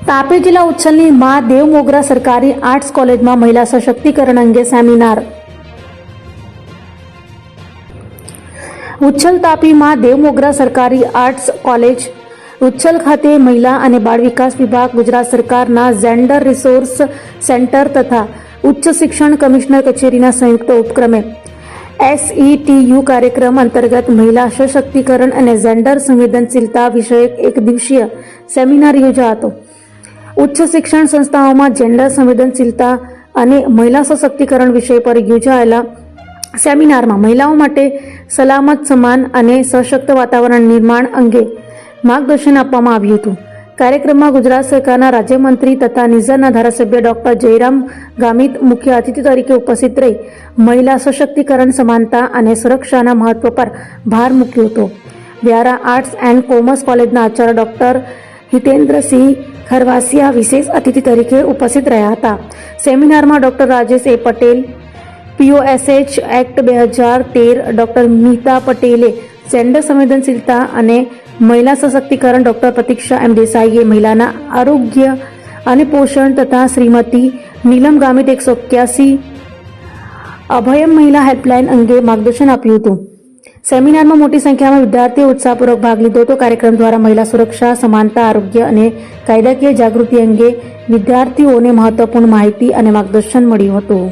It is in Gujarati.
તાપી જિલ્લા ઉચ્છલની મા દેવ મોગરા સરકારી આર્ટ્સ કોલેજમાં મહિલા સશક્તિકરણ અંગે સેમિનાર. ઉચ્છલ તાપી મા દેવ મોગરા સરકારી આર્ટ્સ કોલેજ ઉચ્છલ ખાતે મહિલા અને બાળ વિકાસ વિભાગ, ગુજરાત સરકારના જેન્ડર રિસોર્સ સેન્ટર તથા ઉચ્ચ શિક્ષણ કમિશનર કચેરીના સંયુક્ત ઉપક્રમે SETU કાર્યક્રમ અંતર્ગત મહિલા સશક્તિકરણ અને જેન્ડર સંવેદનશીલતા વિષયક એક દિવસીય સેમિનાર યોજાયો હતો. ઉચ્ચ શિક્ષણ સંસ્થાઓમાં જેન્ડર સંવેદનશીલતા અને મહિલા સશક્તિકરણ વિષય પર યોજાયેલા સેમિનારમાં મહિલાઓ માટે સલામત, સમાન અને સશક્ત વાતાવરણ નિર્માણ અંગે માર્ગદર્શન આપવામાં આવ્યું હતું. કાર્યક્રમમાં ગુજરાત સરકારના રાજ્યમંત્રી તથા નિઝરના ધારાસભ્ય ડોક્ટર જયરામ ગામિત મુખ્ય અતિથિ તરીકે ઉપસ્થિત રહી મહિલા સશક્તિકરણ, સમાનતા અને સુરક્ષાના મહત્વ પર ભાર મૂક્યો હતો. વ્યારા આર્ટ્સ એન્ડ કોમર્સ કોલેજના આચાર્ય ડોક્ટર હિતેન્દ્રસિંહ ખરવાસિયા વિશેષ અતિથિ તરીકે ઉપસ્થિત રહ્યા હતા. સેમિનારમાં doctor Rajesh A Patel, POSH act 2013, doctor Mita પટેલે જેન્ડર સંવેદનશીલતા અને મહિલા સશક્તિકરણ, ડોક્ટર પ્રતીક્ષા M દેસાઈએ મહિલાના આરોગ્ય અને પોષણ તથા શ્રીમતી નીલમ ગામિત 181 અભયમ મહિલા હેલ્પલાઇન અંગે માર્ગદર્શન આપ્યું હતું. સેમિનારમાં મોટી સંખ્યામાં વિદ્યાર્થીઓ ઉત્સાહપૂર્વક ભાગ લીધો હતો. કાર્યક્રમ દ્વારા મહિલા સુરક્ષા, સમાનતા, આરોગ્ય અને કાયદાકીય જાગૃતિ અંગે વિદ્યાર્થીઓને મહત્વપૂર્ણ માહિતી અને માર્ગદર્શન મળ્યું હતું.